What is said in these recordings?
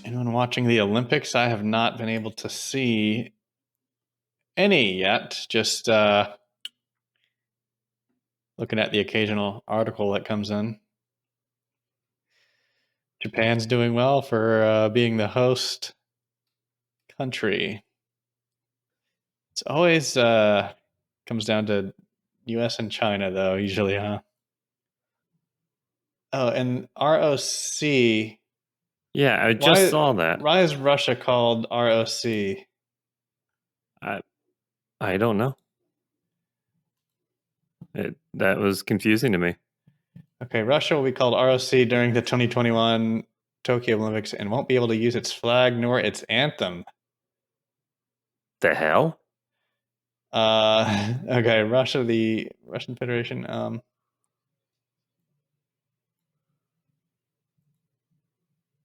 Anyone watching the Olympics? I have not been able to see any yet. Just looking at the occasional article that comes in. Japan's doing well for being the host country. It's always comes down to U.S. and China, though, usually, huh? Oh, and ROC. Yeah, I just saw that. Why is Russia called ROC? I don't know. That was confusing to me. Okay, Russia will be called ROC during the 2021 Tokyo Olympics and won't be able to use its flag nor its anthem. The hell? Okay, Russia, the Russian Federation.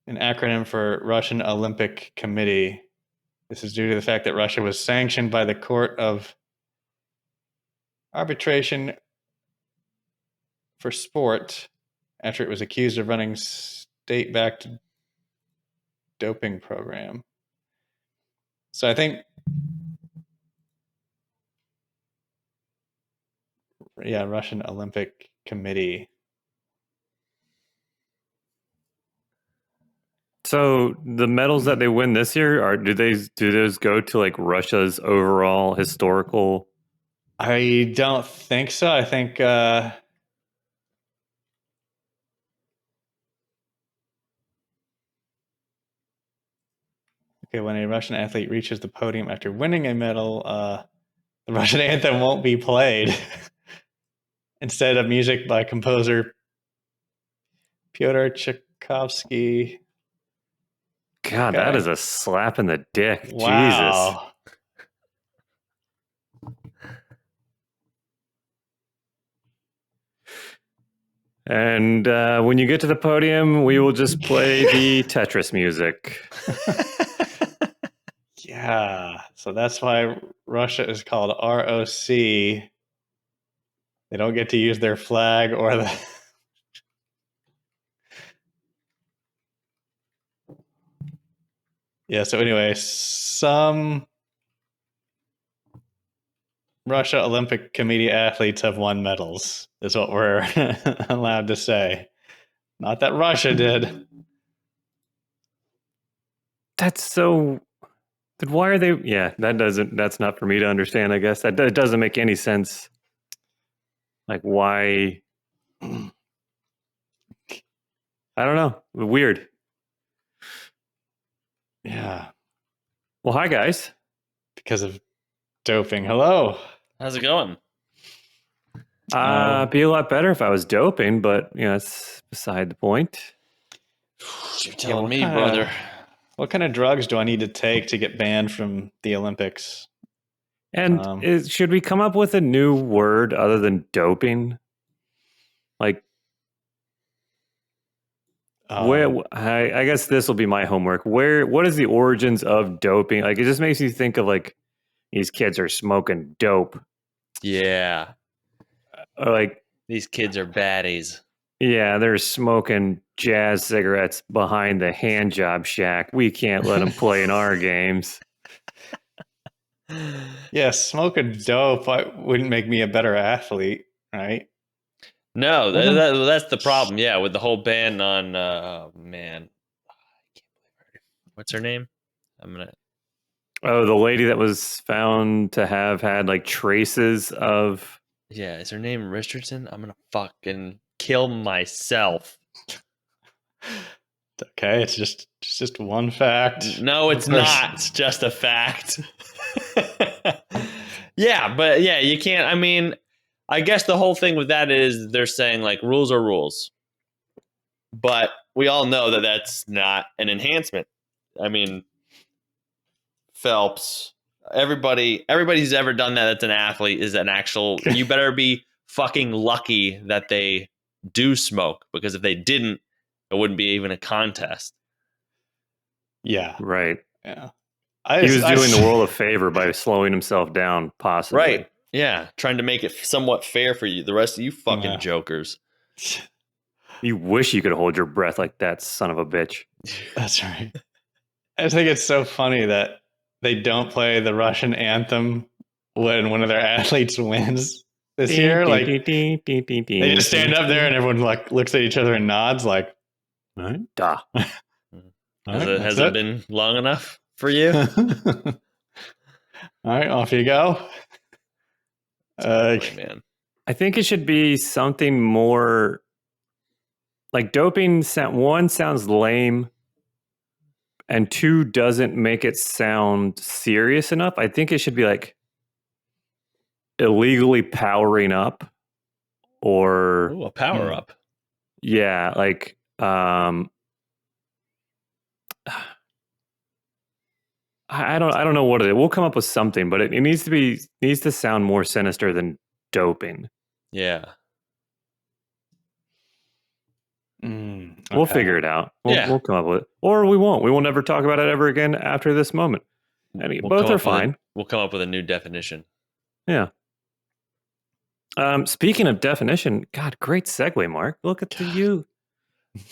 An acronym for Russian Olympic Committee. This is due to the fact that Russia was sanctioned by the Court of Arbitration for Sport after it was accused of running state-backed doping program. So I think, yeah, Russian Olympic Committee. So the medals that they win this year do those go to like Russia's overall historical? I don't think so. I think okay, when a Russian athlete reaches the podium after winning a medal, the Russian anthem won't be played. Instead of music by composer Pyotr Tchaikovsky. God, Okay. that is a slap in the dick. Wow. Jesus. And when you get to the podium, we will just play the Tetris music. Yeah. So that's why Russia is called ROC. They don't get to use their flag or the... Yeah, so anyway, some Russia Olympic Committee athletes have won medals, is what we're allowed to say. Not that Russia did. That's so... Then why are they... Yeah, that's not for me to understand, I guess. That doesn't make any sense. Like, why... I don't know. Weird. Yeah. Well, hi, guys. Because of doping. Hello. How's it going? Be a lot better if I was doping, but, you know, it's beside the point. You're telling me, brother. What kind of drugs do I need to take to get banned from the Olympics? And should we come up with a new word other than doping? Like, I guess this will be my homework. What is the origins of doping? Like, it just makes you think of like these kids are smoking dope. Yeah. Or like these kids are baddies. Yeah, they're smoking jazz cigarettes behind the hand job shack. We can't let them play in our games. Yeah, smoking dope wouldn't make me a better athlete, right? No, that's the problem. Yeah, with the whole ban on, man, I can't believe her. What's her name? Oh, the lady that was found to have had like traces of. Yeah, is her name Richardson? I'm gonna fucking kill myself. Okay, it's just one fact. No, it's not. It's just a fact. Yeah, but yeah, you can't. I mean, I guess the whole thing with that is they're saying like rules are rules, but we all know that that's not an enhancement. I mean, Phelps, everybody who's ever done that's an athlete is an actual. You better be fucking lucky that they do smoke, because if they didn't, it wouldn't be even a contest. Yeah, right. Yeah, he was doing the world a favor by slowing himself down, possibly. Right. Yeah, trying to make it somewhat fair for you, the rest of you fucking jokers. You wish you could hold your breath like that, son of a bitch. That's right. I just think it's so funny that they don't play the Russian anthem when one of their athletes wins this year. Like they just stand up there and everyone like looks at each other and nods like, all right. Duh. Has it been long enough for you? All right, off you go. Man. I think it should be something more like doping. One sounds lame, and two doesn't make it sound serious enough. I think it should be like illegally powering up, or Ooh, a power up. Yeah, like I don't know what it is. We'll come up with something, but it needs to sound more sinister than doping. Yeah. Okay. We'll figure it out. We'll come up with it. Or we won't. We will never talk about it ever again after this moment. I mean, both are fine. We'll come up with a new definition. Yeah. Speaking of definition, God, great segue, Mark. Look at you.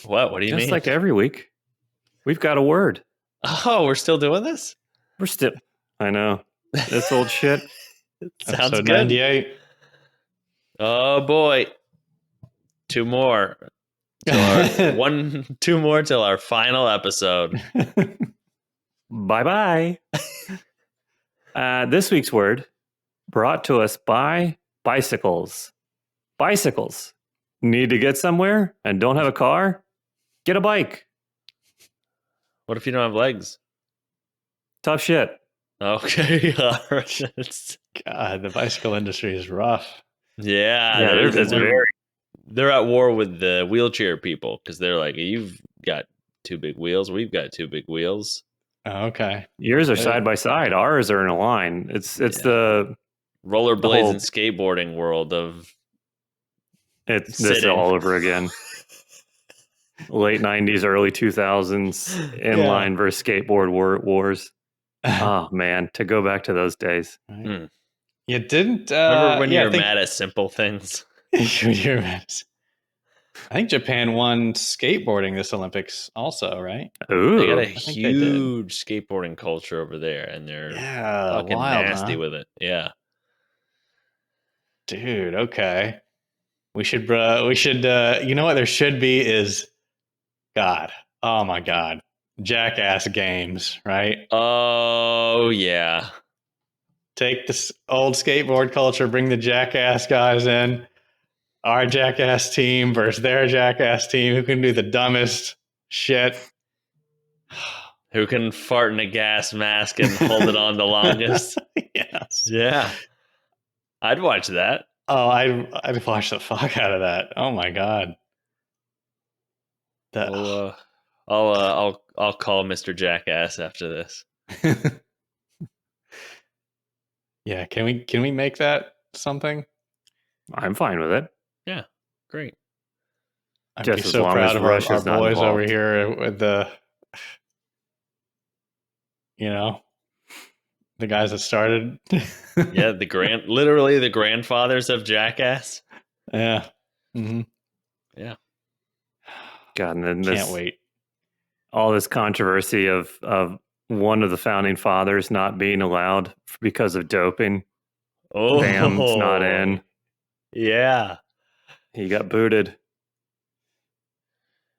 What? What do you mean? Just like every week, we've got a word. Oh, we're still doing this? We're still. I know. This old shit. Sounds Episode good. 98. Oh boy. Two more. Two more till our final episode. Bye-bye. This week's word brought to us by bicycles. Bicycles. Need to get somewhere and don't have a car? Get a bike. What if you don't have legs? Tough shit. Okay. God, the bicycle industry is rough. Yeah, they're at war with the wheelchair people because they're like, you've got two big wheels, we've got two big wheels. Oh, okay. Yours are side by side. Ours are in a line. It's the rollerblades and skateboarding world of this all over again. Late 90s, early 2000s, inline versus skateboard wars. Oh man, to go back to those days. Right. You didn't remember when you were mad at simple things? You're mad. I think Japan won skateboarding this Olympics also, right? Ooh, they got a huge skateboarding culture over there, and they're fucking nasty with it. Yeah, dude. Okay, we should. You know what there should be is, God. Oh my God, Jackass games, right? Oh yeah. Take this old skateboard culture, bring the Jackass guys in. Our Jackass team versus their Jackass team. Who can do the dumbest shit? Who can fart in a gas mask and hold it on the longest? Yes. Yeah. I'd watch that. Oh, I'd watch the fuck out of that. Oh my God. I'll call Mr. Jackass after this. Yeah, can we make that something? I'm fine with it. Yeah, great. I'm just so proud of our boys over here with the guys that started. Yeah, literally the grandfathers of Jackass. Yeah. Mm-hmm. Yeah. God, and then can't wait. All this controversy of one of the founding fathers not being allowed because of doping. Oh, Bam's not in. Yeah. He got booted.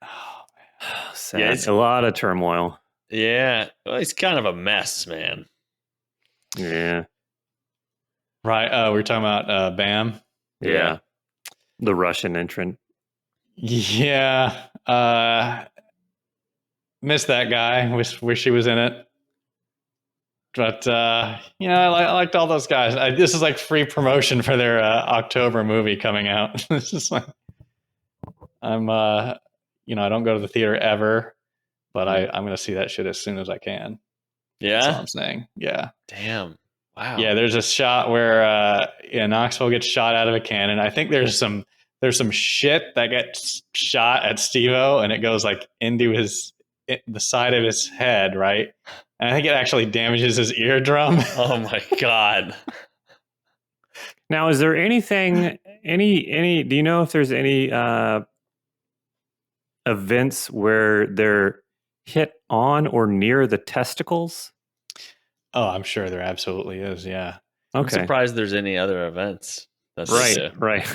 Oh, man. Sad. Yeah, a lot of turmoil. Yeah. Well, he's kind of a mess, man. Yeah. Right. We're talking about Bam. Yeah. The Russian entrant. Yeah. Missed that guy. Wish he was in it. But I liked all those guys. This is like free promotion for their October movie coming out. This is like, I'm I don't go to the theater ever, but I'm gonna see that shit as soon as I can. Yeah, that's all I'm saying. Yeah. Damn. Wow. Yeah, there's a shot where Knoxville gets shot out of a cannon. I think there's some shit that gets shot at Steve-O, and it goes like into the side of his head, right? And I think it actually damages his eardrum. Oh my God. Now, is there anything, do you know if there's any events where they're hit on or near the testicles? Oh, I'm sure there absolutely is. Yeah. I'm Okay. surprised there's any other events. That they do. Right.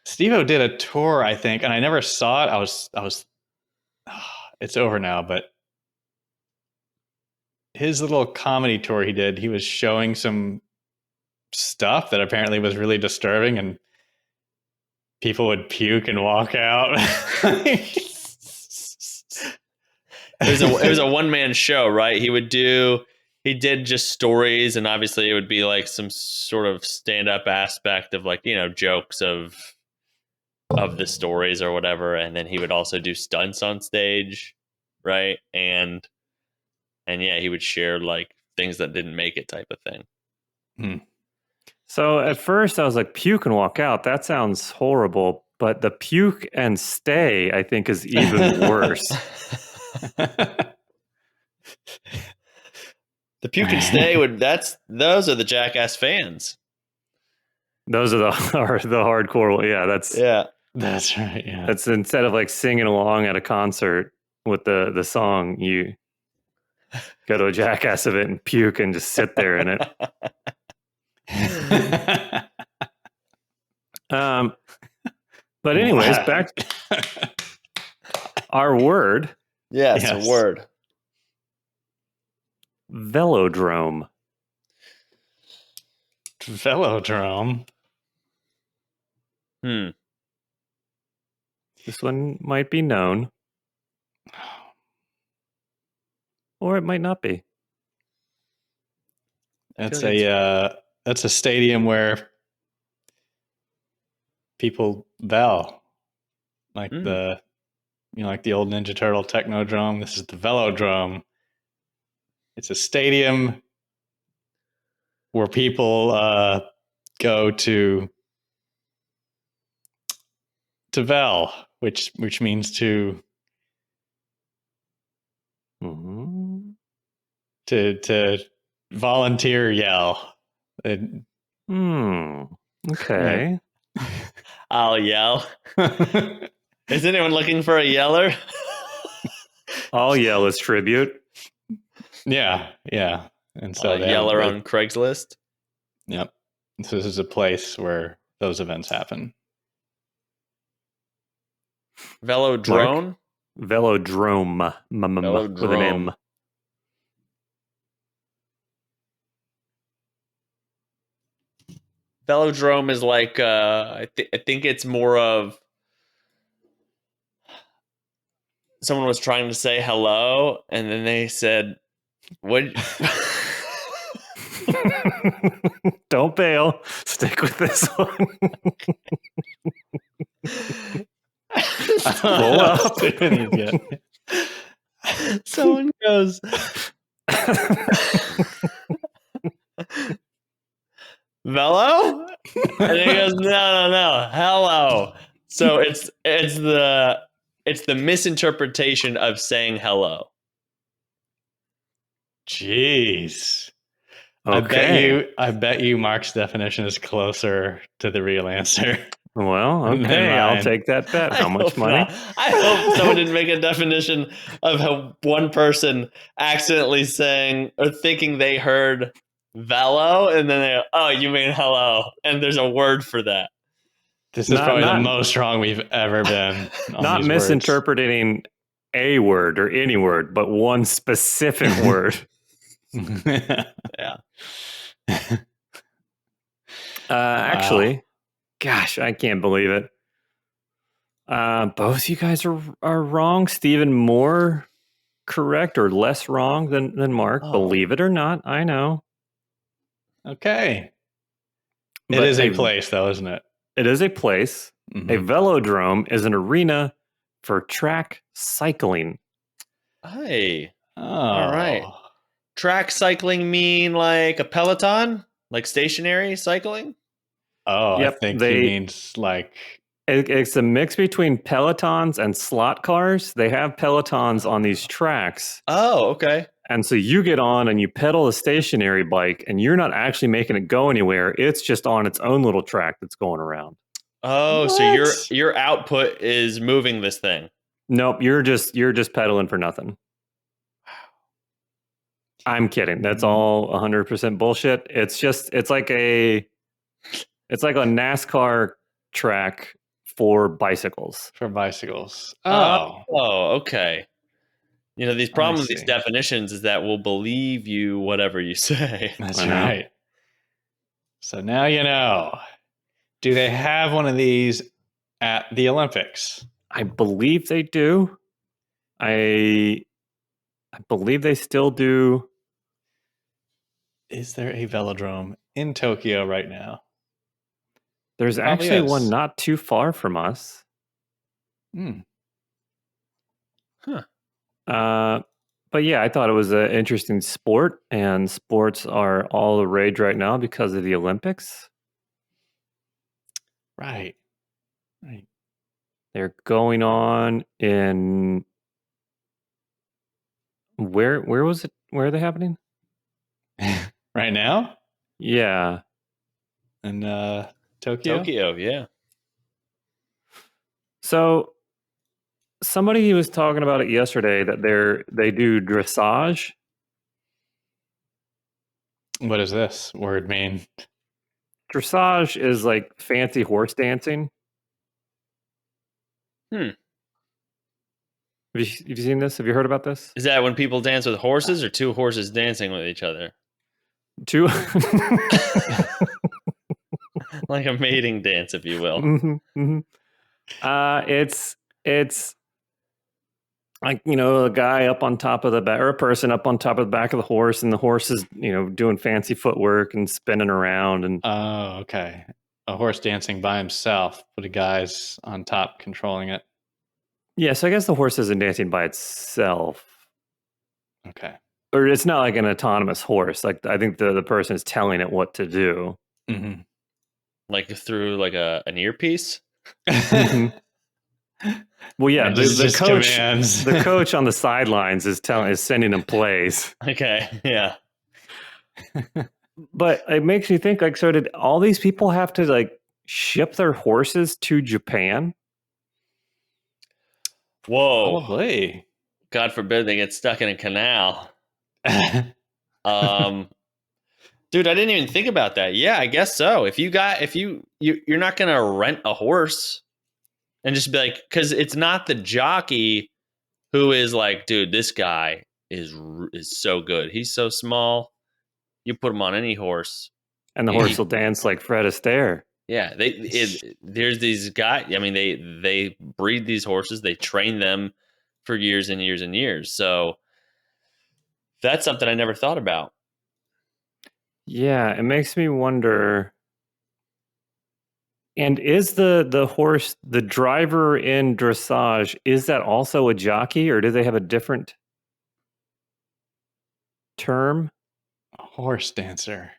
Steve-O did a tour, I think, and I never saw it. I was it's over now, but his little comedy tour he did, he was showing some stuff that apparently was really disturbing, and people would puke and walk out. It was a one-man show, right? He did just stories, and obviously it would be like some sort of stand-up aspect of like, jokes of the stories or whatever, and then he would also do stunts on stage, right? And yeah, he would share like things that didn't make it type of thing. So at first I was like, puke and walk out. That sounds horrible. But the puke and stay, I think, is even worse. The puke and stay those are the Jackass fans. Those are the hardcore. Yeah, that's right. Yeah, that's instead of like singing along at a concert with the song, you go to a Jackass event and puke and just sit there in it. But anyways, back our word. Yes, a word. Velodrome. Velodrome. This one might be known, or it might not be. That's a stadium where people vel, like the old Ninja Turtle Technodrome. This is the Velodrome. It's a stadium where people go to vel, which means to volunteer yell. Okay. I'll yell. Is anyone looking for a yeller? I'll yell as tribute. Yeah. And so yeller on Craigslist. Yep. So this is a place where those events happen. Velodrome? Velodrome. With an M. Velodrome is like I think it's more of someone was trying to say hello, and then they said, "What?" Don't bail. Stick with this one. Pull up. Someone goes, "Velo?" And he goes, "No, hello." So it's the misinterpretation of saying hello. Jeez. Okay. I bet you Mark's definition is closer to the real answer. Well, okay, I'll take that bet. How much money? I hope someone didn't make a definition of one person accidentally saying or thinking they heard velo, and then they go, "Oh, you mean hello," and there's a word for that. This is probably the most wrong we've ever been. Not misinterpreting a word or any word, but one specific word. Yeah. Actually, gosh, I can't believe it. Both you guys are wrong. Stephen more correct or less wrong than Mark. Oh. Believe it or not, I know. Okay. It is a place, though, isn't it? It is a place. Mm-hmm. A velodrome is an arena for track cycling. Hey. Oh. All right. Track cycling mean like a Peloton? Like stationary cycling? Oh, yep, I think he means like... It's a mix between Pelotons and slot cars. They have Pelotons on these tracks. Oh, okay. And so you get on and you pedal a stationary bike, and you're not actually making it go anywhere. It's just on its own little track that's going around. Oh, what? So your output is moving this thing. Nope, you're just peddling for nothing. I'm kidding. That's all 100% bullshit. It's like a NASCAR track for bicycles. For bicycles. Oh, Oh. okay. You know, these problem with these see. definitions is that we'll believe you whatever you say. That's I know. right. So now you know. Do they have one of these at the Olympics? I believe they do. I believe they still do. Is there a velodrome in Tokyo right now? There's Probably actually is. one not too far from us. Hmm. But yeah, I thought it was an interesting sport, and sports are all the rage right now because of the Olympics. Right. Right. They're going on in where was it? Where are they happening? Right now? Yeah. In Tokyo? Tokyo, yeah. So somebody was talking about it yesterday that they do dressage. What does this word mean? Dressage is like fancy horse dancing. Hmm. Have you seen this? Have you heard about this? Is that when people dance with horses or two horses dancing with each other? Two. Like a mating dance, if you will. It's like, you know, a guy up on top of the back, or a person up on top of the back of the horse, and the horse is, you know, doing fancy footwork and spinning around. And Oh, okay. A horse dancing by himself, but a guy's on top controlling it. yeah, so I guess the horse isn't dancing by itself, Okay. or it's not like an autonomous horse. Like, I think the person is telling it what to do. Mm-hmm. Like through like an earpiece? Well, yeah, the coach, commands. the coach on the sidelines is sending him plays. Okay, yeah. But it makes me think, like, so did all these people have to like ship their horses to Japan? Whoa. Probably. God forbid they get stuck in a canal. Dude, I didn't even think about that. Yeah, I guess so. If you're not gonna rent a horse and just be like, because it's not the jockey who is like, dude, this guy is so good. He's so small. You put him on any horse, And the horse will dance like Fred Astaire. yeah. There's these guys. I mean, they breed these horses. They train them for years and years and years. So that's something I never thought about. Yeah, it makes me wonder. And is the horse, the driver in dressage, is that also a jockey, or do they have a different term? A horse dancer.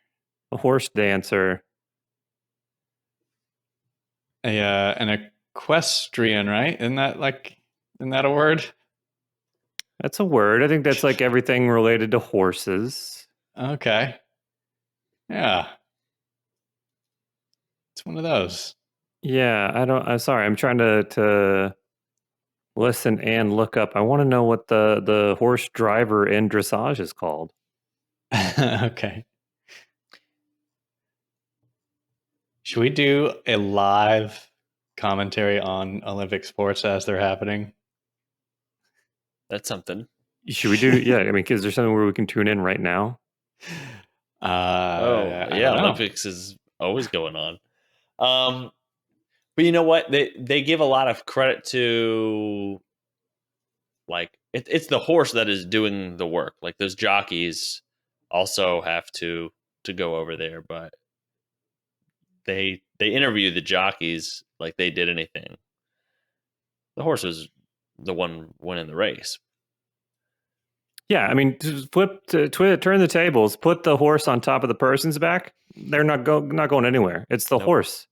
A horse dancer. An equestrian, right? Isn't that a word? That's a word. I think that's like everything related to horses. Okay. Yeah. It's one of those. Yeah, I'm sorry. I'm trying to listen and look up. I want to know what the horse driver in dressage is called. Okay. Should we do a live commentary on Olympic sports as they're happening? That's something. Should we do? Yeah, I mean, is there something where we can tune in right now? I don't know. Olympics is always going on. But you know what? They give a lot of credit to, like, it's the horse that is doing the work. Like, those jockeys also have to go over there, but they interview the jockeys like they did anything. The horse was the one winning the race. Yeah, I mean, turn the tables, put the horse on top of the person's back. They're not going anywhere. It's the horse.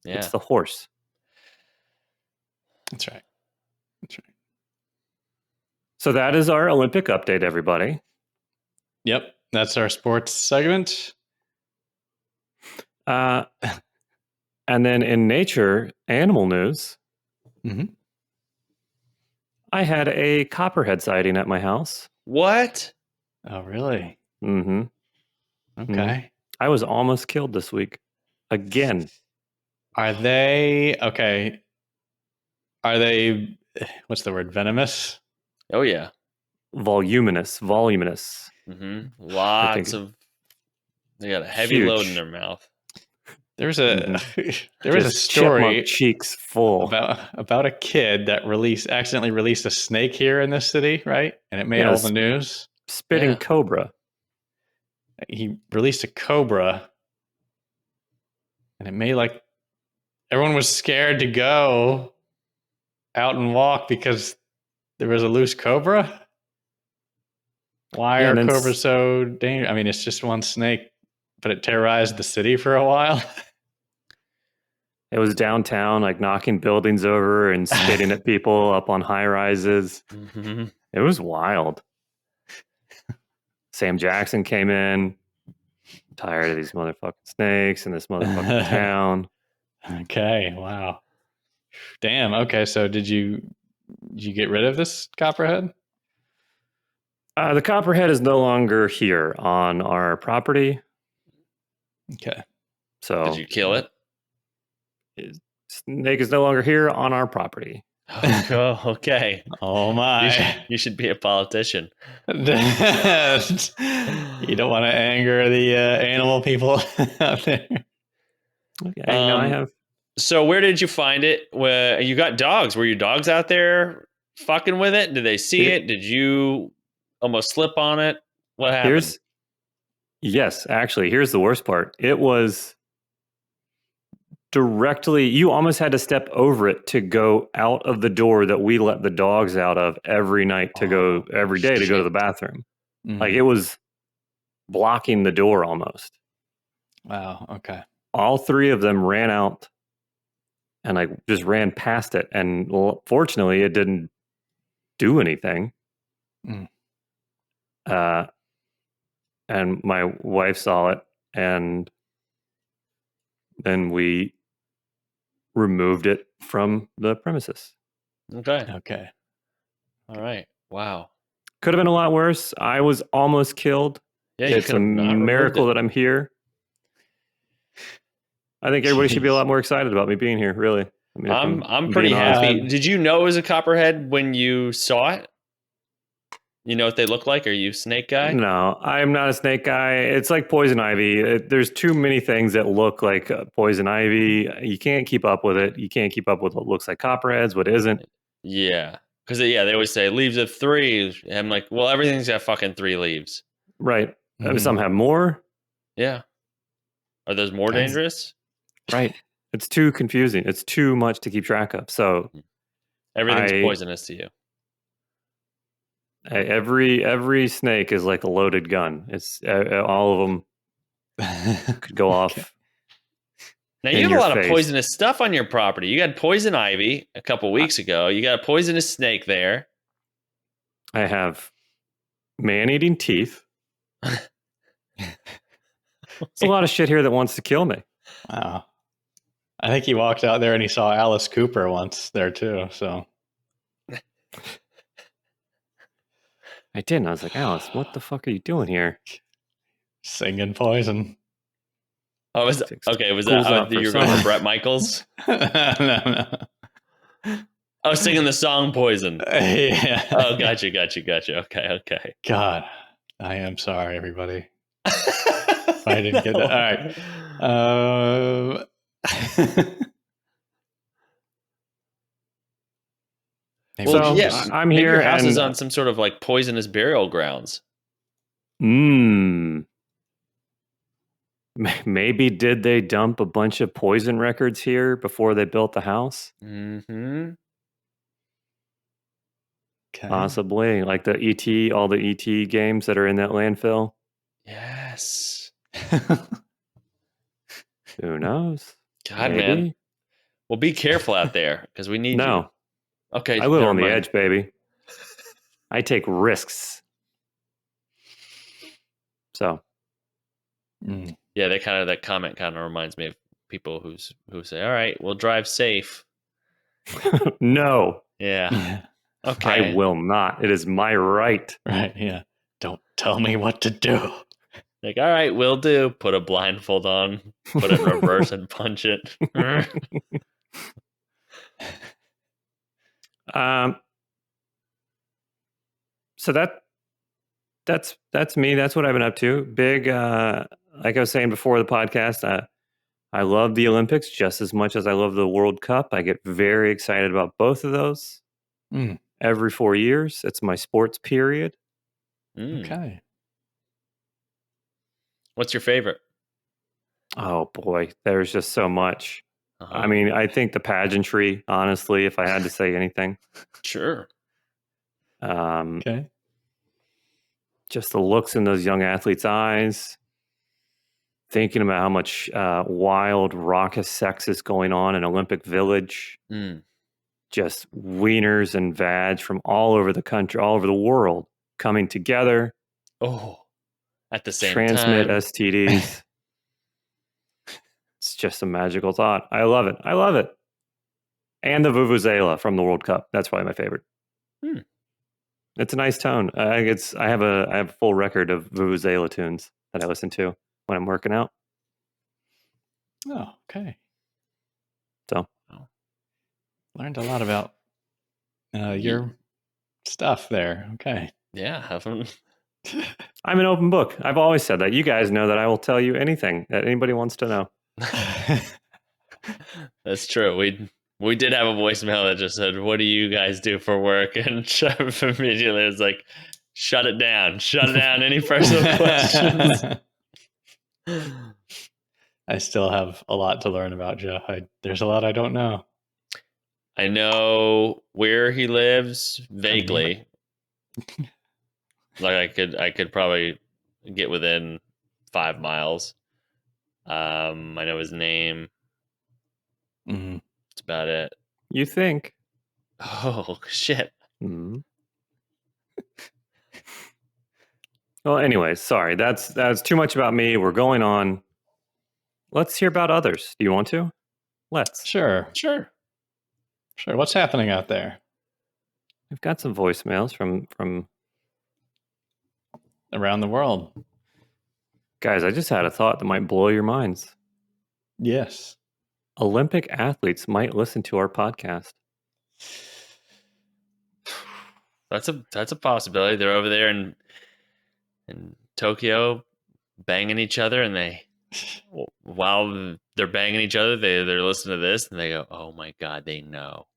Yeah, it's the horse. That's right. That's right. So that is our Olympic update, everybody. Yep, that's our sports segment. And then in nature, animal news. Mm-hmm. I had a Copperhead sighting at my house. What? Oh, really? Mm-hmm. Okay. I was almost killed this week. Again. Are they okay? Are they? What's the word? Venomous? Oh yeah. Voluminous. Lots of. They got a heavy load in their mouth. There was a there was a Just story chipmunk cheeks full about a kid that accidentally released a snake here in this city, right? And it made all the news. Spitting cobra. He released a cobra, and it made like everyone was scared to go out and walk because there was a loose cobra. Why are cobras so dangerous? I mean, it's just one snake, but it terrorized the city for a while. It was downtown, like knocking buildings over and spitting at people up on high rises. Mm-hmm. It was wild. Sam Jackson came in, tired of these motherfucking snakes in this motherfucking town. Okay, wow. Damn, okay, so did you get rid of this Copperhead? The Copperhead is no longer here on our property. Okay. So did you kill it? Snake is no longer here on our property. Oh, okay. Oh my! You should be a politician. You don't want to anger the animal people out there. Okay, I have. So where did you find it? Where you got dogs? Were your dogs out there fucking with it? Did they see it? Did you almost slip on it? What happened? Yes, actually, here's the worst part. It was directly, you almost had to step over it to go out of the door that we let the dogs out of every night to go every day to go to the bathroom. Like it was blocking the door almost. Wow. Okay. All three of them ran out and I just ran past it. And fortunately, it didn't do anything. And my wife saw it, and then we removed it from the premises. Okay. All right. Wow. Could have been a lot worse. I was almost killed. Yeah, it's a miracle that I'm here. I think everybody should be a lot more excited about me being here, really. I mean, I'm pretty happy. Did you know it was a Copperhead when you saw it? You know what they look like? Are you a snake guy? No, I'm not a snake guy. It's like poison ivy. There's too many things that look like poison ivy. You can't keep up with it. You can't keep up with what looks like copperheads, what isn't. Yeah. Because, they always say leaves of 3. And I'm like, well, everything's got fucking 3 leaves. Right. Some have more. Yeah. Are those more dangerous? Right. It's too confusing. It's too much to keep track of. So everything's poisonous to you. Every snake is like a loaded gun. It's all of them could go off. Now you have a lot of poisonous stuff on your property. You got poison ivy a couple weeks ago. You got a poisonous snake there. I have man-eating teeth. There's a lot of shit here that wants to kill me. Wow. I think he walked out there and he saw Alice Cooper once there too. So I did. And I was like, Alice, what the fuck are you doing here? Singing Poison. Oh, was that you remember Bret Michaels? No. Oh, singing the song Poison. Yeah. Oh, gotcha. Okay. God, I am sorry, everybody. I didn't get that. All right. I'm here. Your house is on some sort of like poisonous burial grounds. Maybe did they dump a bunch of Poison records here before they built the house? Mm-hmm. Okay. Possibly, like the ET, all the ET games that are in that landfill. Yes. Who knows? God, man. Well, be careful out there because we need you. Okay. I live on the edge, baby. I take risks. So. Yeah, that comment kind of reminds me of people who say, "All right, we'll drive safe." No. Yeah. Okay. I will not. It is my right. Right, yeah. Don't tell me what to do. Like, all right, will do. Put a blindfold on, put it in reverse and punch it. So that's me. That's what I've been up to. Big, like I was saying before the podcast, I love the Olympics just as much as I love the World Cup. I get very excited about both of those. Mm, Every 4 years, it's my sports period. okay. What's your favorite? Oh boy, there's just so much. Uh-huh. I mean, I think the pageantry, honestly, if I had to say anything, Sure. Okay. just the looks in those young athletes' eyes, thinking about how much wild, raucous sex is going on in Olympic Village, Mm. just wieners and vag from all over the country, all over the world, coming together, Oh, at the same transmit time. STDs. It's just a magical thought. I love it. I love it. And the Vuvuzela from the World Cup. That's probably my favorite. Hmm. It's a nice tone. I have a full record of Vuvuzela tunes that I listen to when I'm working out. Oh, okay. So Learned a lot about your stuff there. Okay. Yeah, haven't. I'm an open book. I've always said that. You guys know that I will tell you anything that anybody wants to know. That's true. We did have a voicemail that just said, "What do you guys do for work?" And Trev immediately was like, "Shut it down. Shut it down. Any personal questions?" I still have a lot to learn about Joe. There's a lot I don't know. I know where he lives vaguely. Like I could probably get within 5 miles. I know his name. Mhm. That's about it. You think? Oh shit. Mm-hmm. Well, anyways, sorry. That's too much about me. We're going on. Let's hear about others. Do you want to? Let's. Sure. Sure. What's happening out there We've got some voicemails from around the world? guys. I just had a thought that might blow your minds. Yes. Olympic athletes might listen to our podcast. That's a possibility. They're over there in Tokyo banging each other, and they while they're banging each other, they're listening to this and they go, "Oh my god, they know."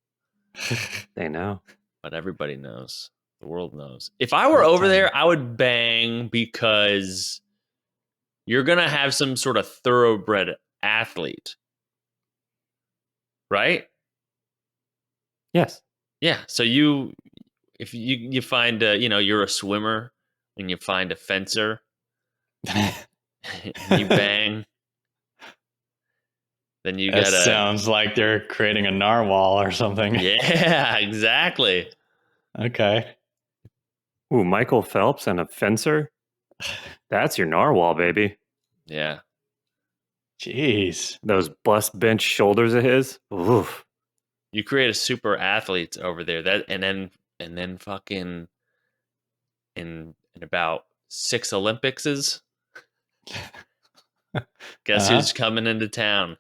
They know. But everybody knows. The world knows. If I were over there, I would bang because you're going to have some sort of thoroughbred athlete. Right? Yes. Yeah. So if you find you're a swimmer and you find a fencer and you bang, then you That gotta. sounds like they're creating a narwhal or something. Yeah, exactly. Okay. Ooh, Michael Phelps and a fencer? That's your narwhal, baby. Yeah. Jeez. Those bust bench shoulders of his. Oof. You create a super athlete over there and then fucking in about 6 Olympicses. Guess who's coming into town?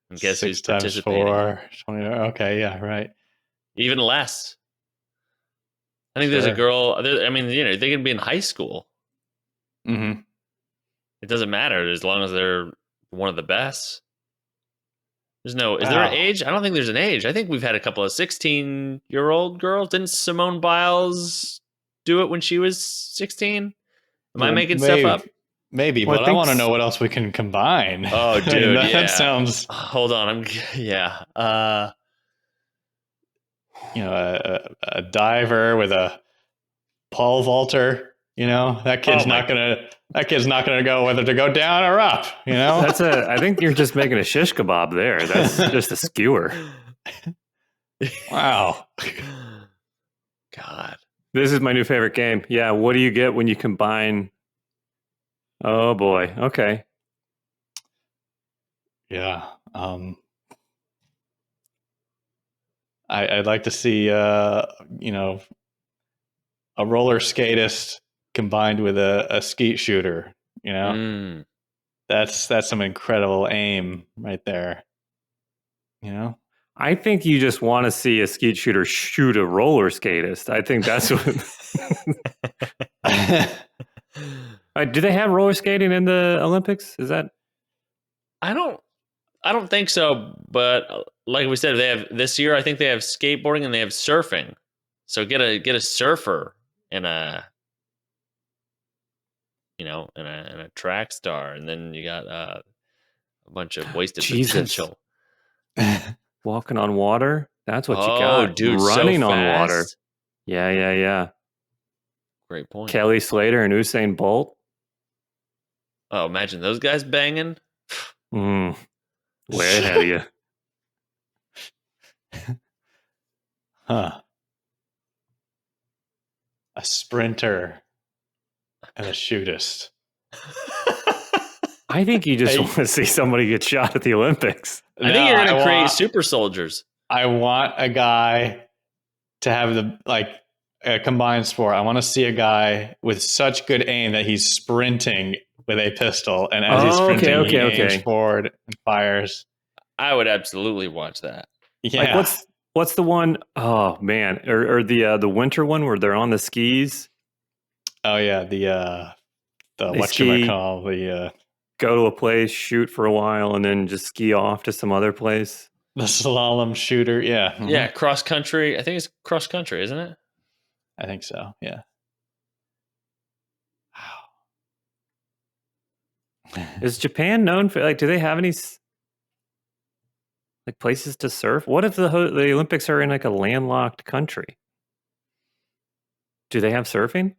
And guess 6 who's times participating? 4, 20. Okay, yeah, right. Even less. I think there's a girl. I mean, they can be in high school. Mm-hmm. It doesn't matter as long as they're one of the best. Is there an age? I don't think there's an age. I think we've had a couple of 16-year-old girls. Didn't Simone Biles do it when she was 16? Am I making stuff up? Maybe, but I want to know what else we can combine. Oh, dude, that sounds. Hold on, yeah. A diver with a pole vaulter. That kid's not gonna go whether to go down or up. I think you're just making a shish kebab there. That's just a skewer. Wow. God. This is my new favorite game. Yeah, what do you get when you combine? Oh boy. Okay. Yeah. I'd like to see, a roller skatist combined with a skeet shooter. That's some incredible aim right there. I think you just want to see a skeet shooter shoot a roller skatist. I think that's what. Do they have roller skating in the Olympics? Is that? I don't think so. But like we said, they have this year. I think they have skateboarding and they have surfing. So get a surfer and a track star, and then you got a bunch of wasted potential. Walking on water. That's what you got. Oh, dude, running so on water. fast. Yeah. Great point. Kelly Slater and Usain Bolt. Oh, imagine those guys banging. Way ahead of you. Huh. A sprinter and a shootist. I think you just want to see somebody get shot at the Olympics. I think you're going to create super soldiers. I want a guy to have a combined sport. I want to see a guy with such good aim that he's sprinting with a pistol, and as he's sprinting, he aims forward and fires. I would absolutely watch that. Yeah. Like what's the one? Oh man, or the winter one where they're on the skis. Oh yeah, the go to a place, shoot for a while, and then just ski off to some other place. The slalom shooter, yeah. Mm-hmm. Yeah, cross country. I think it's cross country, isn't it? I think so, yeah. Wow. Is Japan known for, do they have any places to surf? What if the Olympics are in a landlocked country? Do they have surfing?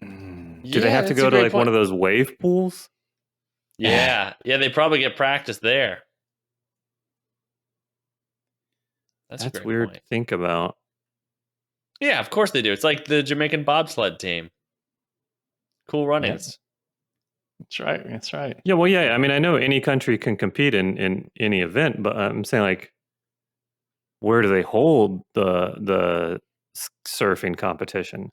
Do they have to go to one of those wave pools? Yeah, they probably get practice there. That's weird to think about. Yeah, of course they do. It's like the Jamaican bobsled team. Cool runnings. Yeah. That's right. Yeah, well, yeah. I mean, I know any country can compete in any event, but I'm saying, where do they hold the surfing competition?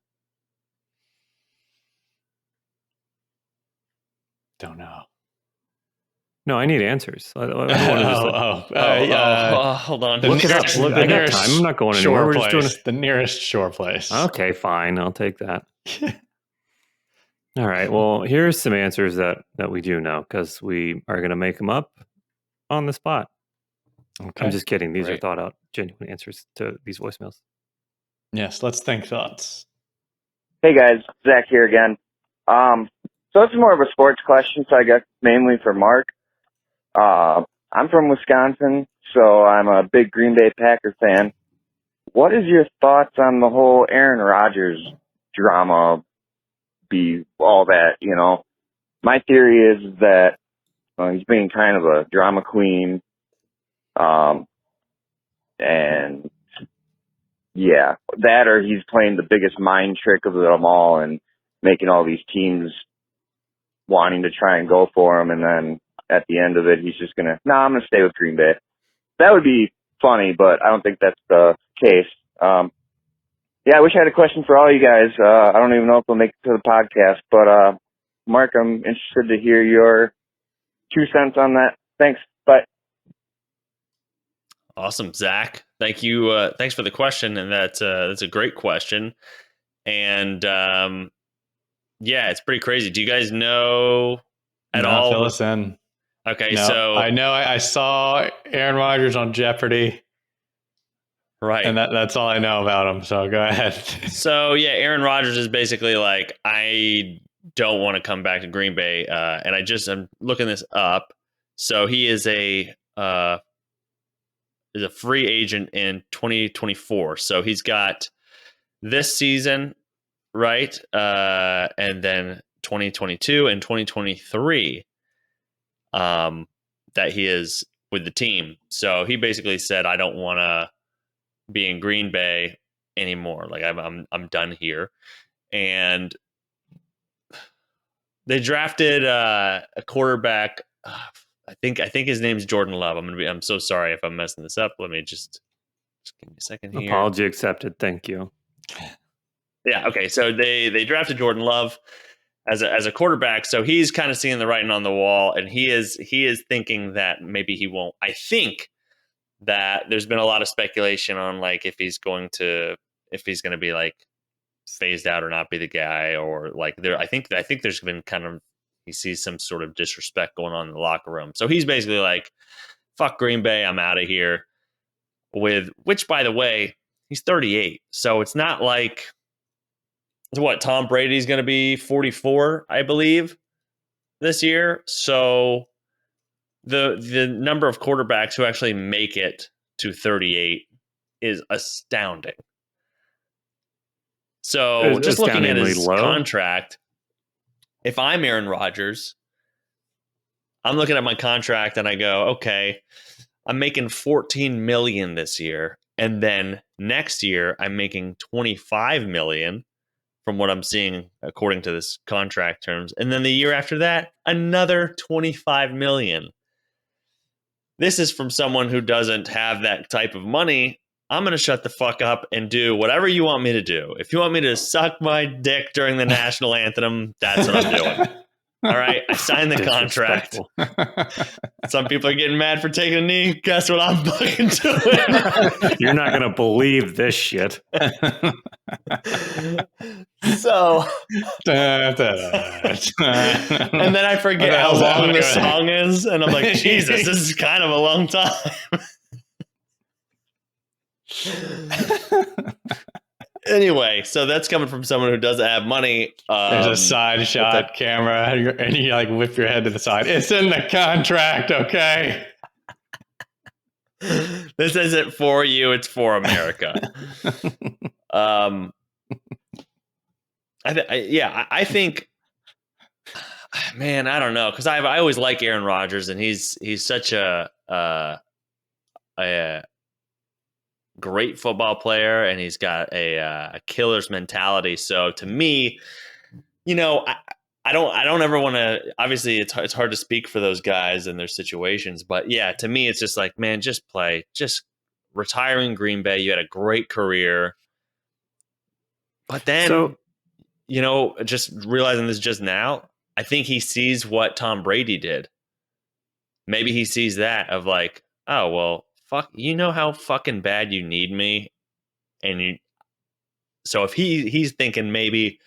Don't know. No, I need answers. I don't hold on. Look it up. I got time. I'm not going anywhere. We're just doing the nearest shore place. Okay, fine. I'll take that. All right. Well, here's some answers that we do know, because we are going to make them up on the spot. Okay. I'm just kidding. These are thought out, genuine answers to these voicemails. Yes, let's think thoughts. Hey guys, Zach here again. So it's more of a sports question, so I guess mainly for Mark. I'm from Wisconsin, so I'm a big Green Bay Packer fan. What is your thoughts on the whole Aaron Rodgers drama, all that, My theory is that he's being kind of a drama queen, and yeah, that or he's playing the biggest mind trick of them all and making all these teams wanting to try and go for him, and then at the end of it, he's just I'm going to stay with Green Bay. That would be funny, but I don't think that's the case. Yeah, I wish I had a question for all you guys. I don't even know if we'll make it to the podcast, but Mark, I'm interested to hear your 2 cents on that. Thanks. Bye. Awesome, Zach. Thank you. Thanks for the question, and that's a great question. And yeah, it's pretty crazy. Do you guys know at all? Fill us in. Okay, no, so I know I saw Aaron Rodgers on Jeopardy. Right. And that's all I know about him. So go ahead. So yeah, Aaron Rodgers is basically like, I don't want to come back to Green Bay. And I'm looking this up. So he is a free agent in 2024. So he's got this season, right? And then 2022 and 2023 that he is with the team. So he basically said, I don't want to be in Green Bay anymore. Like I'm done here. And they drafted a quarterback. I think his name's Jordan Love. I'm so sorry if I'm messing this up. Let me just give me a second here. Apology accepted. Thank you. Yeah. Okay. So they drafted Jordan Love as a quarterback. So he's kind of seeing the writing on the wall, and he is thinking that maybe he won't. I think that there's been a lot of speculation on like if he's going to be like phased out or not be the guy, or like there. I think there's been kind of, he sees some sort of disrespect going on in the locker room. So he's basically like, fuck Green Bay, I'm out of here. Which, by the way, he's 38. So it's not like, what, Tom Brady's going to be 44, I believe, this year. So the number of quarterbacks who actually make it to 38 is astounding. So just looking at his contract, if I'm Aaron Rodgers, I'm looking at my contract and I go, okay, I'm making $14 million this year, and then next year I'm making $25 million from what I'm seeing according to this contract terms, and then the year after that, another $25 million. This is from someone who doesn't have that type of money. I'm going to shut the fuck up and do whatever you want me to do. If you want me to suck my dick during the national anthem, that's what I'm doing. All right, I signed the contract. Some people are getting mad for taking a knee. Guess what I'm fucking doing? You're not going to believe this shit. So, and then I forget how long the song is, and I'm like, Jesus, this is kind of a long time. Anyway, so that's coming from someone who doesn't have money. There's a side shot camera, and you like whip your head to the side. It's in the contract, okay? This isn't for you; it's for America. I think, man, I don't know, because I always like Aaron Rodgers, and he's such a great football player, and he's got a killer's mentality. So to me, you know, I don't ever want to. Obviously, it's hard to speak for those guys and their situations, but yeah, to me, it's just like, man, just play, just retire in Green Bay. You had a great career, but then, you know, just realizing this just now, I think he sees what Tom Brady did. Maybe he sees that of like, oh well. Fuck, you know how fucking bad you need me, and so if he's thinking maybe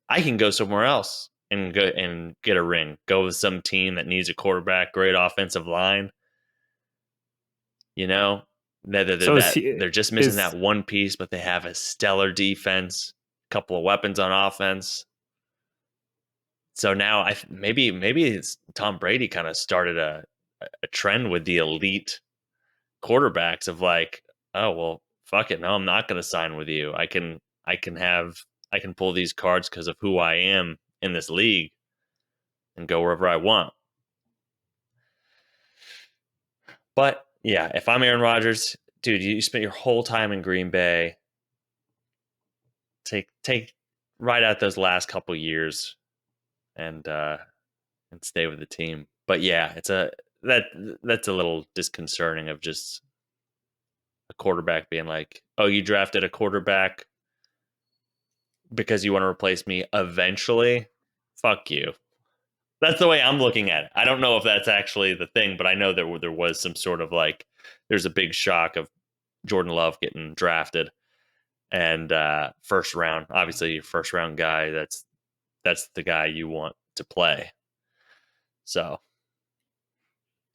I can go somewhere else and go and get a ring, go with some team that needs a quarterback, great offensive line, you know, they're just missing that one piece, but they have a stellar defense, a couple of weapons on offense. So now maybe it's Tom Brady kind of started a trend with the elite quarterbacks of like, oh well, fuck it, no, I'm not going to sign with you. I can pull these cards because of who I am in this league and go wherever I want. But yeah, if I'm Aaron Rodgers, dude, you spent your whole time in Green Bay. Take right out those last couple years and stay with the team. But yeah, that's a little disconcerting of just a quarterback being like, oh, you drafted a quarterback because you want to replace me eventually? Fuck you. That's the way I'm looking at it. I don't know if that's actually the thing, but I know there was some sort of like, there's a big shock of Jordan Love getting drafted and first round. Obviously, your first round guy, that's the guy you want to play. So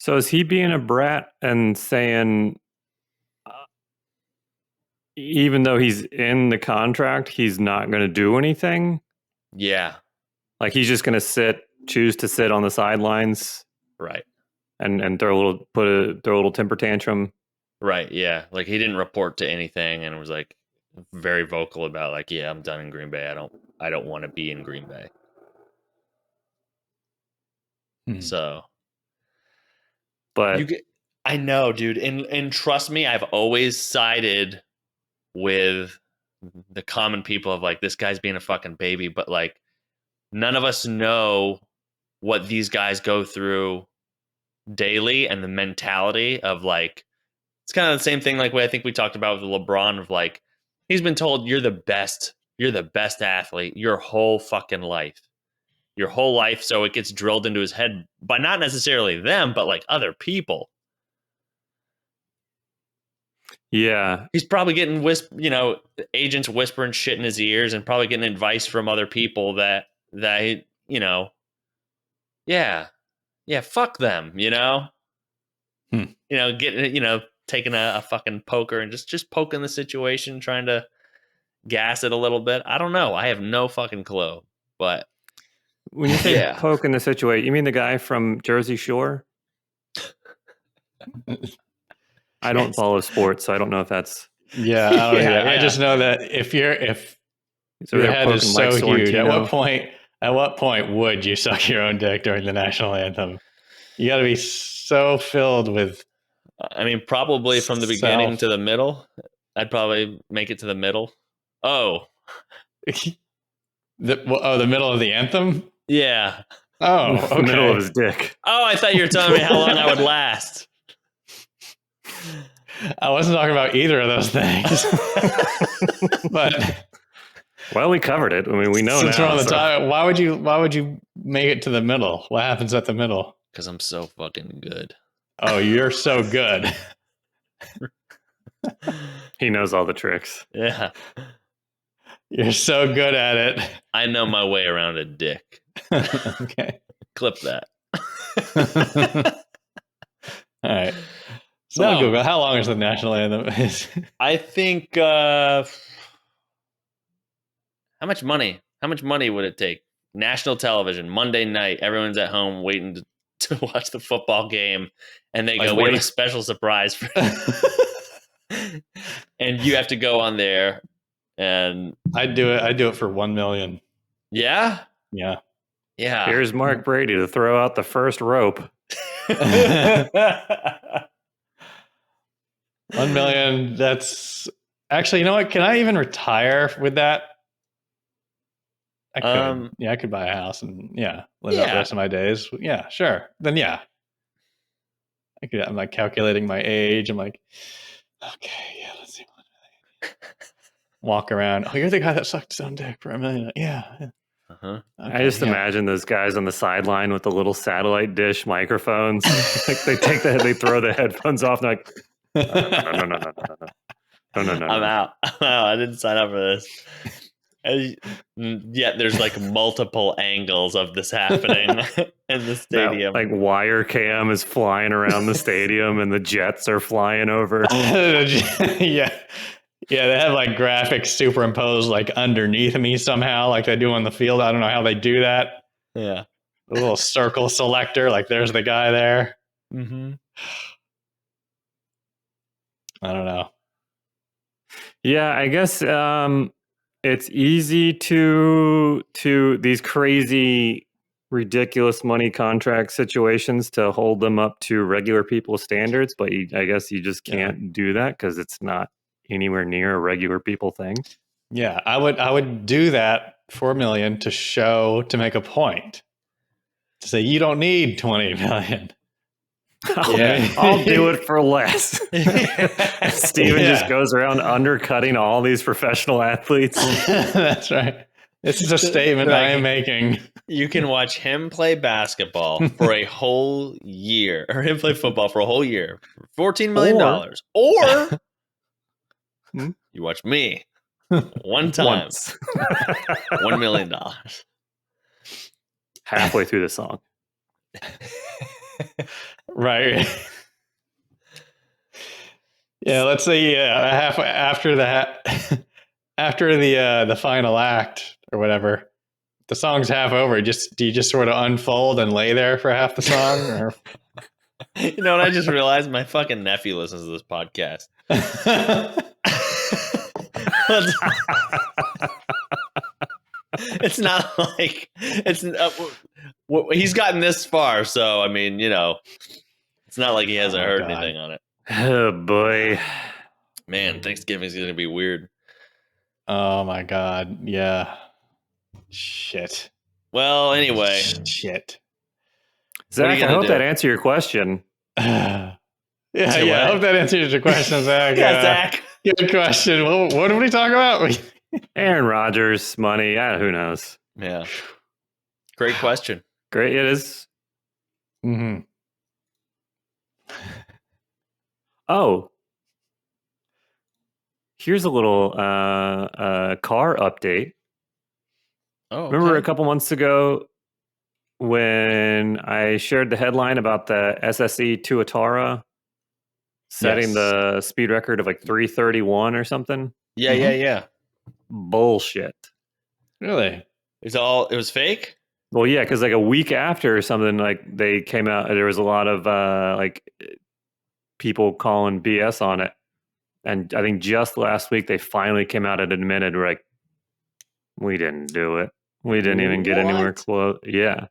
is he being a brat and saying, even though he's in the contract, he's not going to do anything? Yeah. Like he's just going to choose to sit on the sidelines, right? And throw a little temper tantrum, right? Yeah, like he didn't report to anything and was like very vocal about like, yeah, I'm done in Green Bay. I don't want to be in Green Bay. So, but I know, dude, and trust me, I've always sided with the common people of like, this guy's being a fucking baby, but like none of us know what these guys go through daily, and the mentality of like, it's kind of the same thing like what I think we talked about with LeBron of like, he's been told you're the best athlete your whole fucking life. So it gets drilled into his head by not necessarily them, but like other people. Yeah. He's probably getting agents whispering shit in his ears and probably getting advice from other people that fuck them, getting, taking a fucking poker and just poking the situation, trying to gas it a little bit. I don't know. I have no fucking clue, but When you say Yeah. poke in the situation, you mean the guy from Jersey Shore? I don't follow sports, so I don't know if that's. Yeah, I don't Yeah, either. I yeah. just know that if your they're head is so poking Mike huge, at Sorrentino. what point would you suck your own dick during the national anthem? You got to be so filled with. I mean, probably from the beginning to the middle. I'd probably make it to the middle. Oh, the middle of the anthem. yeah. Oh, okay. The middle of his dick. Oh, I thought you were telling me how long I would last. I wasn't talking about either of those things. But well, we covered it. I mean, we know since now. we're on the topic, why would you make it to the middle? What happens at the middle? Because I'm so fucking good. Oh, you're so good. He knows all the tricks. Yeah. You're so good at it. I know my way around a dick. Okay. Clip that. All right. So Google, how long is the national anthem? I think how much money would it take? National television, Monday night, everyone's at home waiting to watch the football game, and they go, we have a special surprise for you. And you have to go on there, and I'd do it for 1 million. Yeah? Yeah. Here's Mark Brady to throw out the first rope. 1 million. That's actually, you know what? Can I even retire with that? I could. I could buy a house and live out the rest of my days. Yeah, sure. Then I could. I'm like calculating my age. I'm like, okay, let's see. Walk around. Oh, you're the guy that sucked his own dick for 1 million. Yeah. Uh-huh. Okay, I just imagine those guys on the sideline with the little satellite dish microphones. Like they throw the headphones off. And they're like, no. I'm out. I didn't sign up for this. Yet there's like multiple angles of this happening in the stadium. Like wire cam is flying around the stadium and the jets are flying over. Yeah, they have like graphics superimposed like underneath me somehow, like they do on the field. I don't know how they do that. Yeah, a little circle selector, like there's the guy there. Mm-hmm. I don't know. Yeah, I guess it's easy to these crazy, ridiculous money contract situations to hold them up to regular people's standards, but I guess you just can't do that because it's not anywhere near a regular people thing. Yeah, I would do that for 1 million to make a point. To say you don't need 20 million. I'll do it for less. Steven just goes around undercutting all these professional athletes. That's right. This is a statement I am making. You can watch him play basketball for a whole year, or him play football for a whole year, for $14 million. Or you watch me one time, $1 million. Halfway through the song. Right. Yeah, let's say after the final act or whatever, the song's half over. Do you just sort of unfold and lay there for half the song? Or? You know what? I just realized my fucking nephew listens to this podcast. It's not like he's gotten this far, so I mean, it's not like he hasn't heard anything on it. Oh boy, man, Thanksgiving's gonna be weird. Oh my god, yeah. Shit. Well, anyway, shit. Zach, I gonna hope do? that answered your question. Yeah, Say yeah. I what? hope that answers your question, Zach. Yeah, Zach. Good question. What did we talk about? Aaron Rodgers, money. Who knows? Yeah. Great question. Great. It is. Mm-hmm. Oh, here's a little car update. Oh, Remember okay. a couple months ago when I shared the headline about the SSE Tuatara setting Yes. the speed record of like 331 or something? Yeah. Bullshit. Really? It was fake? Well, yeah, because like a week after or something, like they came out, there was a lot of like people calling BS on it. And I think just last week they finally came out and admitted, we're like, we didn't do it. We didn't even get anywhere What? close. Yeah.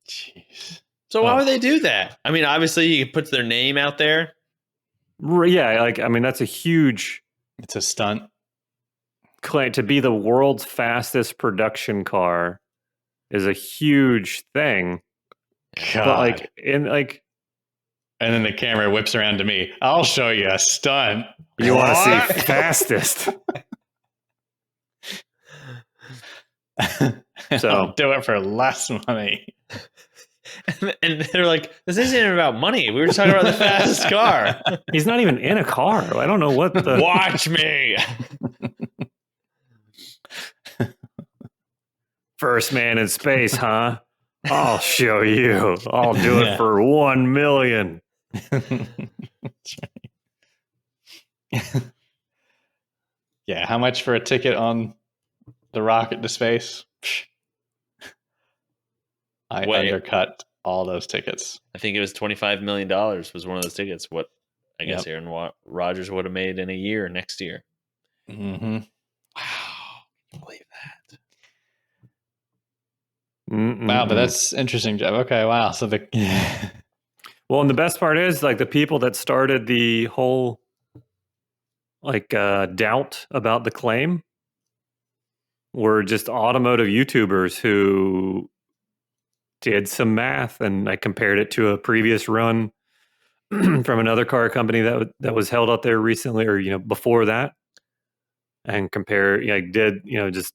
Jeez. So why Oh. would they do that? I mean, obviously you can put their name out there. Yeah. Like, I mean, that's a huge It's a stunt. claim to be the world's fastest production car is a huge thing. God. But like, in like, And then the camera whips around to me. I'll show you a stunt. you want to see What? fastest. I'll do it for less money. And they're like, this isn't even about money. We were just talking about the fastest car. He's not even in a car. I don't know what the. Watch me. First man in space, huh? I'll show you. I'll do it Yeah. for 1 million. That's right. Yeah, how much for a ticket on the rocket to space? Psh. I Wait. undercut all those tickets. I think it was $25 million was one of those tickets. What I guess Yep. Aaron Rodgers would have made in a year next year. Mm-hmm. Wow. I can't believe that. Wow, but that's interesting, Jeff. Okay, wow. So the Well, and the best part is like the people that started the whole like doubt about the claim were just automotive YouTubers who did some math and I compared it to a previous run from another car company that was held out there recently or before that, and did just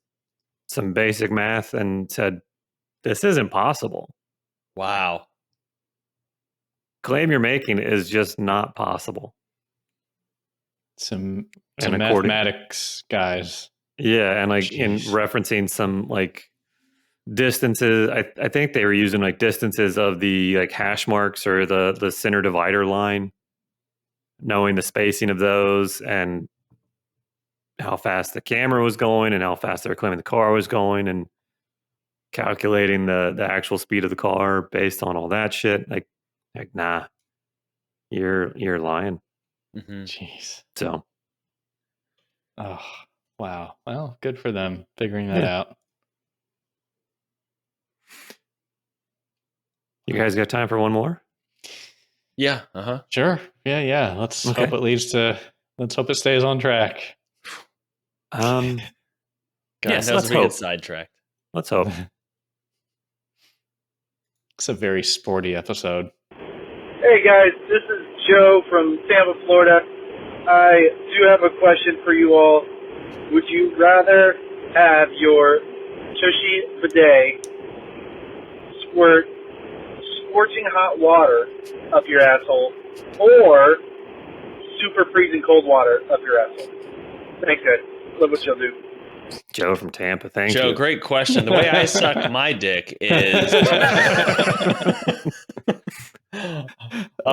some basic math and said this isn't possible. Wow. Claim you're making is just not possible. some And according- mathematics guys. Yeah, and like in Jeez. referencing some like distances, I think they were using like distances of the like hash marks or the center divider line, knowing the spacing of those and how fast the camera was going and how fast they were claiming the car was going and calculating the actual speed of the car based on all that shit. Like nah, you're lying. Mm-hmm. Jeez. So Oh, wow. Well, good for them figuring that out. you guys got time for one more? Yeah. Uh-huh. Sure. Yeah. Let's Okay. hope let's hope it stays on track. God Yes, knows let's if we get hope. sidetracked. Let's hope. It's a very sporty episode. Hey guys, this is Joe from Tampa, Florida. I do have a question for you all. Would you rather have your Tushy bidet squirt scorching hot water up your asshole or super freezing cold water up your asshole? Thanks guys. Love what y'all do. Joe from Tampa, thank Joe, you. great question. The way I suck my dick is all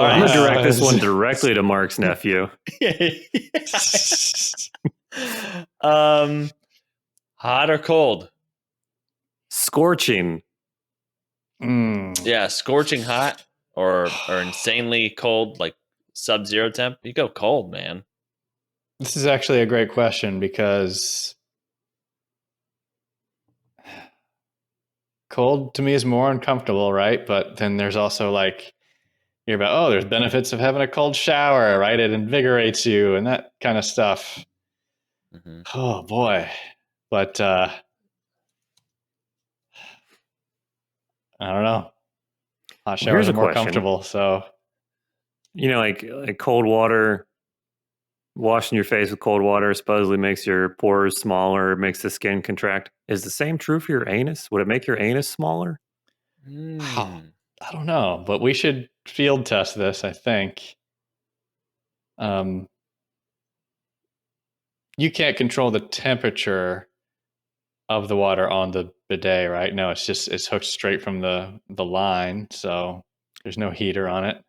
I'm right. gonna direct this one directly to Mark's nephew. Hot or cold? Scorching. Yeah, scorching hot or insanely cold, like sub-zero temp. You go cold, man. This is actually a great question because cold to me is more uncomfortable, right? But then there's also like you're about, there's benefits of having a cold shower, right? It invigorates you and that kind of stuff. Mm-hmm. Oh boy. But I don't know. Hot Well, here's showers a are more question. comfortable. So You know, like cold water, washing your face with cold water supposedly makes your pores smaller, makes the skin contract. Is the same true for your anus? Would it make your anus smaller? I don't know, but we should field test this, I think. You can't control the temperature of the water on the bidet, right? No, it's hooked straight from the line, so there's no heater on it.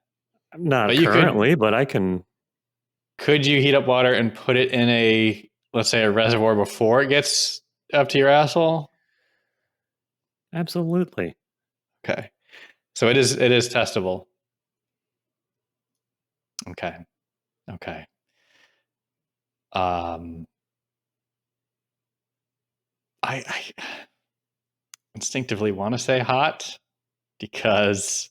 Not But you currently, but I can. Could you heat up water and put it in a, let's say, a reservoir before it gets up to your asshole? Absolutely. Okay. So it is testable. Okay. I instinctively want to say hot because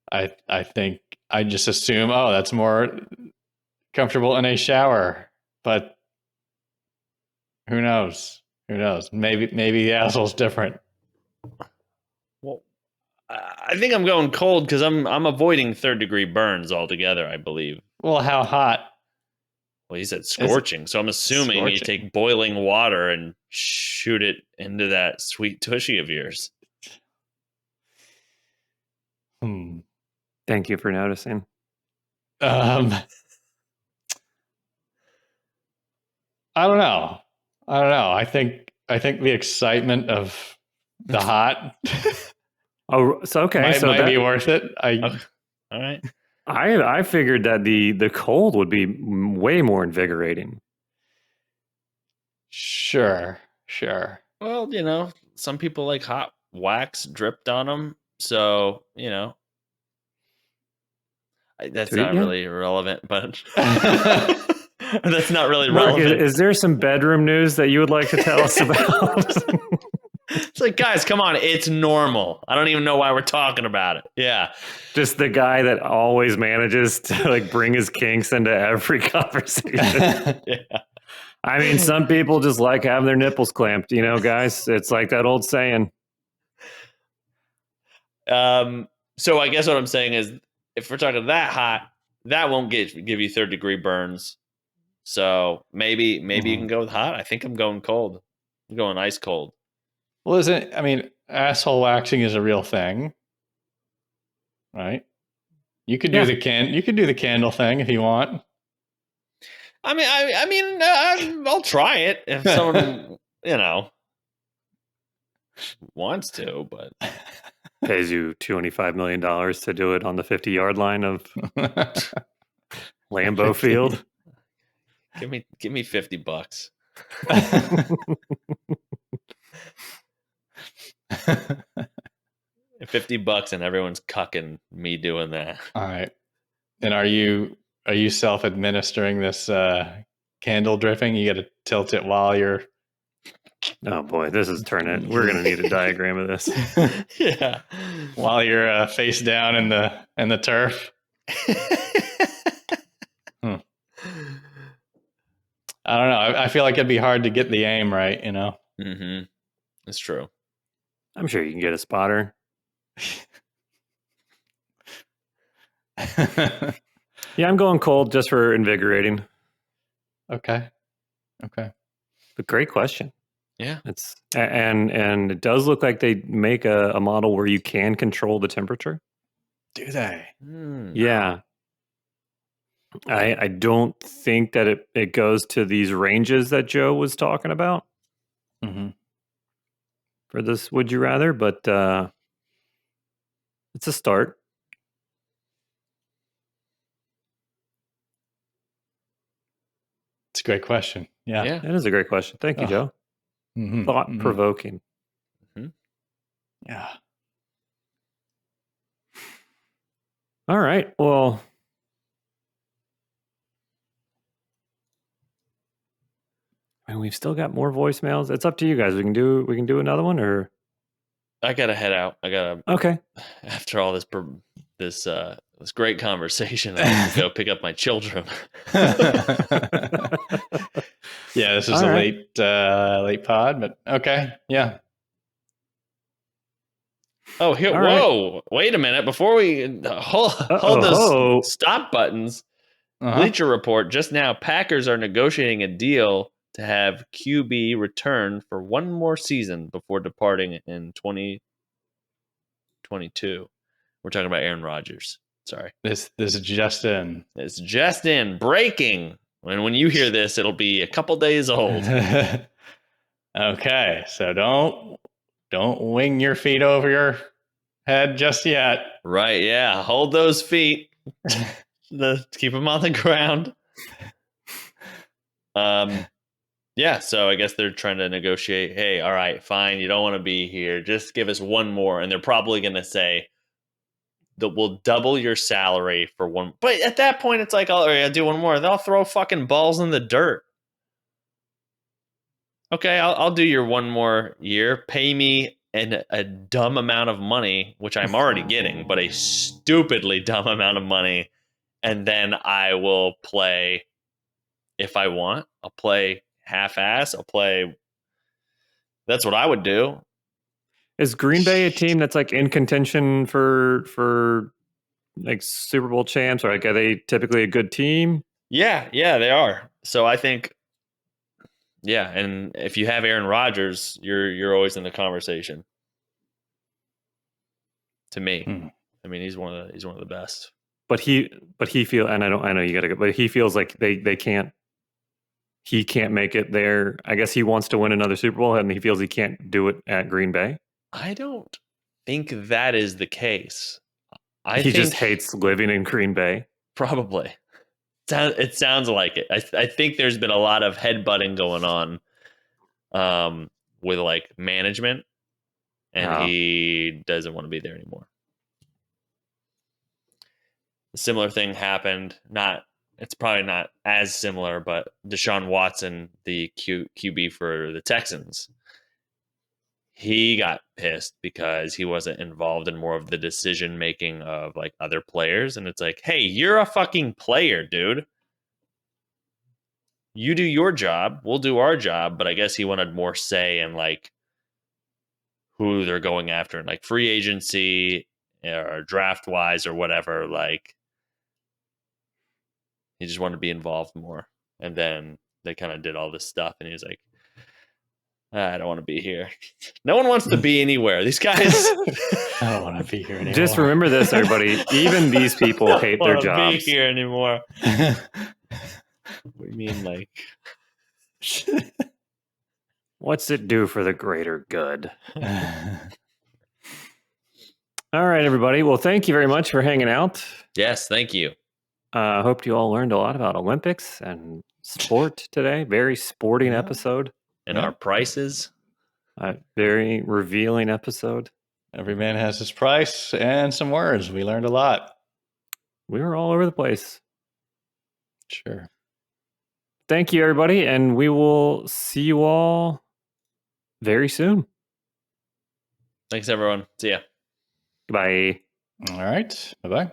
I think I just assume, oh, that's more comfortable in a shower, but who knows? Maybe the asshole's different. Well, I think I'm going cold because I'm avoiding third-degree burns altogether, I believe. Well, how hot? Well, he said scorching, so I'm assuming you Scorching. take boiling water and shoot it into that sweet tushy of yours. Thank you for noticing. I don't know. I think the excitement of the hot Oh, so okay, might be worth it. All right. I figured that the cold would be way more invigorating. Sure. Well, some people like hot wax dripped on them, so that's not really relevant, but that's not really Mark, relevant. is there some bedroom news that you would like to tell us about? It's like, guys, come on, it's normal. I don't even know why we're talking about it. Yeah. Just the guy that always manages to bring his kinks into every conversation. Yeah. I mean, some people just like having their nipples clamped, guys. It's like that old saying. So I guess what I'm saying is, if we're talking that hot, that won't give you third-degree burns. So maybe you can go with hot. I think I'm going cold. I'm going ice cold. Well, asshole waxing is a real thing, right? You could do the candle thing if you want. I'll try it if someone wants to, but pays you $25 million to do it on the 50-yard line of Lambeau Field. Give me $50. $50 and everyone's cucking me doing that. All right. And are you self-administering this candle dripping? You got to tilt it while you're. Oh boy, this is turning. We're gonna need a diagram of this. Yeah. While you're face down in the turf. I don't know. I feel like it'd be hard to get the aim right, Mm-hmm. It's true. I'm sure you can get a spotter. Yeah, I'm going cold just for invigorating. Okay. But great question. Yeah. It's and it does look like they make a model where you can control the temperature. Do they? Yeah. I don't think that it goes to these ranges that Joe was talking about for this Would You Rather, but it's a start. It's a great question. Yeah. It is a great question. Thank you, Joe. Thought-provoking. Yeah. All right. Well, and we've still got more voicemails. It's up to you guys. We can do another one, or I gotta head out. Okay. After all this great conversation, I have to go pick up my children. Yeah, this is late pod, but okay. Yeah. Oh, here! All Whoa! Wait a minute! Before we hold those stop buttons, Bleacher Report just now: Packers are negotiating a deal to have QB return for one more season before departing in 2022. We're talking about Aaron Rodgers. Sorry, This is just in. it's just in breaking. And when you hear this, it'll be a couple days old. Okay, so don't wing your feet over your head just yet. Right? Yeah. Hold those feet. Keep them on the ground. Yeah, so I guess they're trying to negotiate. Hey, all right, fine. You don't want to be here. Just give us one more. And they're probably going to say that we'll double your salary for one. But at that point, it's like, oh, I'll do one more. They'll throw fucking balls in the dirt. Okay, I'll do your one more year. Pay me a dumb amount of money, which I'm already getting, but a stupidly dumb amount of money. And then I will play if I want. I'll play half-ass. I'll play. That's what I would do. Is Green Bay a team that's like in contention for like Super Bowl champs, or like are they typically a good team? Yeah, they are. So I think, yeah, and if you have Aaron Rodgers, you're always in the conversation. To me, I mean, he's one of the best. But he feel, and I know you gotta go, but he feels like they can't. He can't make it there. I guess he wants to win another Super Bowl, and he feels he can't do it at Green Bay. I don't think that is the case. He just hates living in Green Bay. Probably. It sounds like it. I think there's been a lot of headbutting going on with like management, and he doesn't want to be there anymore. A similar thing happened. It's probably not as similar, but Deshaun Watson, the QB for the Texans, he got pissed because he wasn't involved in more of the decision making of like other players. And it's like, hey, you're a fucking player, dude. You do your job, we'll do our job. But I guess he wanted more say in like who they're going after in like free agency or draft wise or whatever. Like, he just wanted to be involved more. And then they kind of did all this stuff. And he was like, I don't want to be here. No one wants to be anywhere. These guys. I don't want to be here anymore. Just remember this, everybody. Even these people hate their jobs. I don't want to be here anymore. What do you mean, like? What's it do for the greater good? All right, everybody. Well, thank you very much for hanging out. Yes, thank you. I hope you all learned a lot about Olympics and sport today. Very sporting episode. And our prices. Very revealing episode. Every man has his price and some words. We learned a lot. We were all over the place. Sure. Thank you, everybody. And we will see you all very soon. Thanks, everyone. See ya. Bye. All right. Bye-bye.